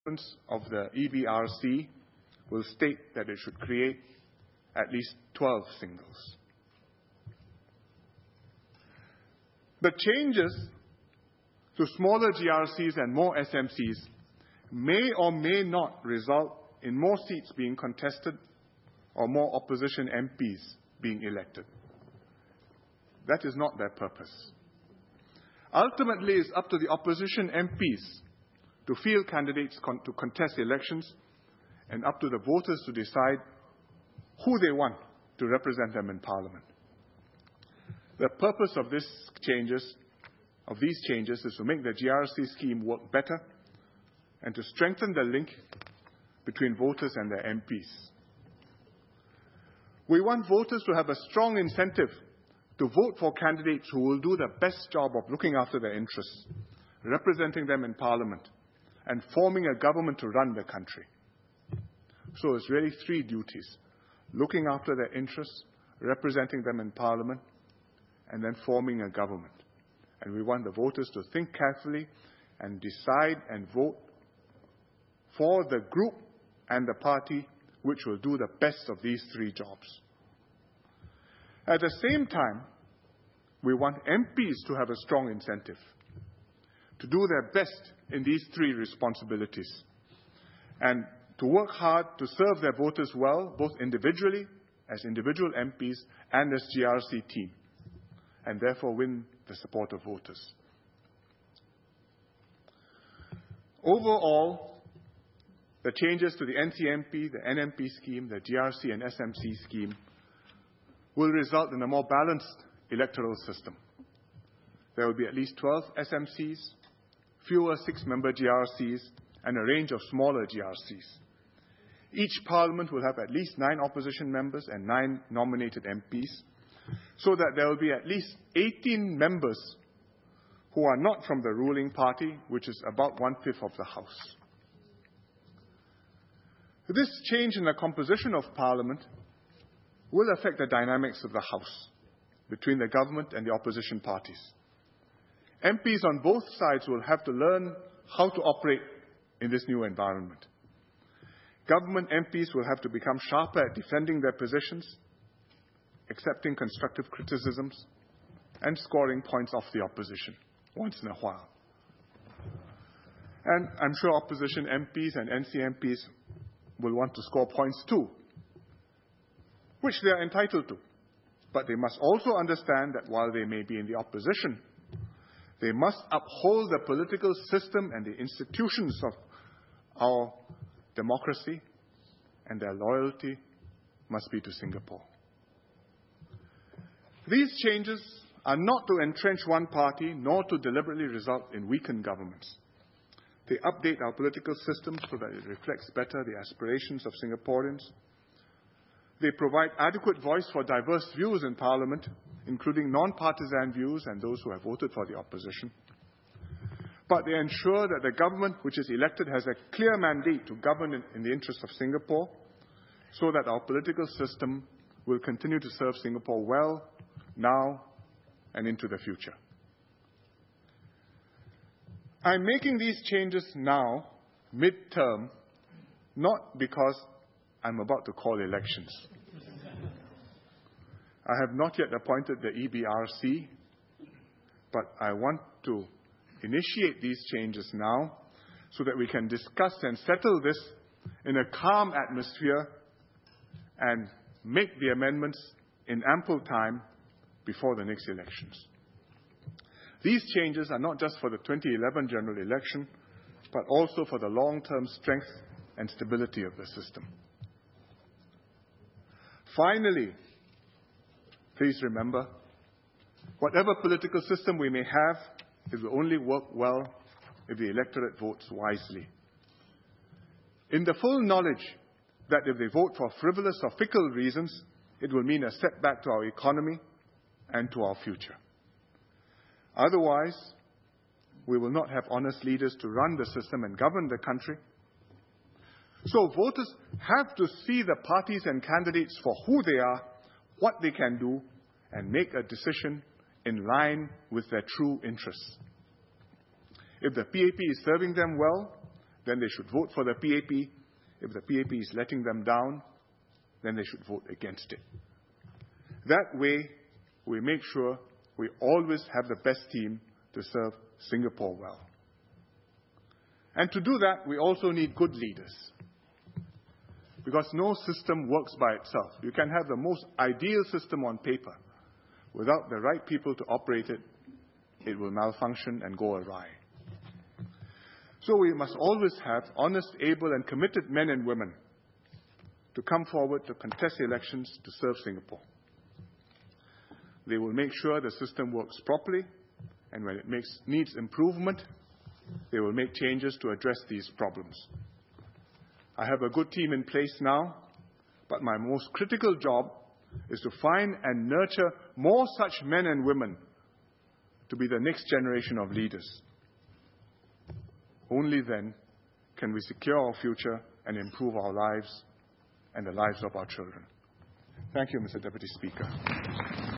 of the EBRC will state that it should create at least 12 singles. The changes to smaller GRCs and more SMCs may or may not result in more seats being contested or more opposition MPs being elected. That is not their purpose. Ultimately, it's up to the opposition MPs to field candidates to contest elections and up to the voters to decide who they want to represent them in Parliament. The purpose of these changes is to make the GRC scheme work better and to strengthen the link between voters and their MPs. We want voters to have a strong incentive to vote for candidates who will do the best job of looking after their interests, representing them in Parliament, and forming a government to run the country. So it's really three duties: looking after their interests, representing them in Parliament, and then forming a government. And we want the voters to think carefully and decide and vote for the group and the party which will do the best of these three jobs. At the same time, we want MPs to have a strong incentive to do their best in these three responsibilities and to work hard to serve their voters well, both individually, as individual MPs, and as GRC team, and therefore win the support of voters. Overall, the changes to the NCMP, the NMP scheme, the GRC and SMC scheme will result in a more balanced electoral system. There will be at least 12 SMCs, fewer 6-member GRCs, and a range of smaller GRCs. Each Parliament will have at least 9 opposition members and 9 nominated MPs, so that there will be at least 18 members who are not from the ruling party, which is about 1/5 of the House. This change in the composition of Parliament will affect the dynamics of the House between the government and the opposition parties. MPs on both sides will have to learn how to operate in this new environment. Government MPs will have to become sharper at defending their positions, accepting constructive criticisms, and scoring points off the opposition once in a while. And I'm sure opposition MPs and NCMPs will want to score points too, which they are entitled to. But they must also understand that while they may be in the opposition, they must uphold the political system and the institutions of our democracy, and their loyalty must be to Singapore. These changes are not to entrench one party, nor to deliberately result in weakened governments. They update our political system so that it reflects better the aspirations of Singaporeans. They provide adequate voice for diverse views in Parliament, including non-partisan views and those who have voted for the opposition. But they ensure that the government which is elected has a clear mandate to govern in the interests of Singapore, so that our political system will continue to serve Singapore well now and into the future. I'm making these changes now, mid-term, not because I'm about to call elections. I have not yet appointed the EBRC, but I want to initiate these changes now so that we can discuss and settle this in a calm atmosphere and make the amendments in ample time before the next elections. These changes are not just for the 2011 general election, but also for the long-term strength and stability of the system. Finally, please remember, whatever political system we may have, it will only work well if the electorate votes wisely. In the full knowledge that if they vote for frivolous or fickle reasons, it will mean a setback to our economy and to our future. Otherwise, we will not have honest leaders to run the system and govern the country. So voters have to see the parties and candidates for who they are, what they can do, and make a decision in line with their true interests. If the PAP is serving them well, then they should vote for the PAP. If the PAP is letting them down, then they should vote against it. That way, we make sure we always have the best team to serve Singapore well. And to do that, we also need good leaders. Because no system works by itself. You can have the most ideal system on paper. Without the right people to operate it, it will malfunction and go awry. So we must always have honest, able, and committed men and women to come forward to contest elections to serve Singapore. They will make sure the system works properly, and when it needs improvement, they will make changes to address these problems. I have a good team in place now, but my most critical job is to find and nurture more such men and women to be the next generation of leaders. Only then can we secure our future and improve our lives and the lives of our children. Thank you, Mr. Deputy Speaker.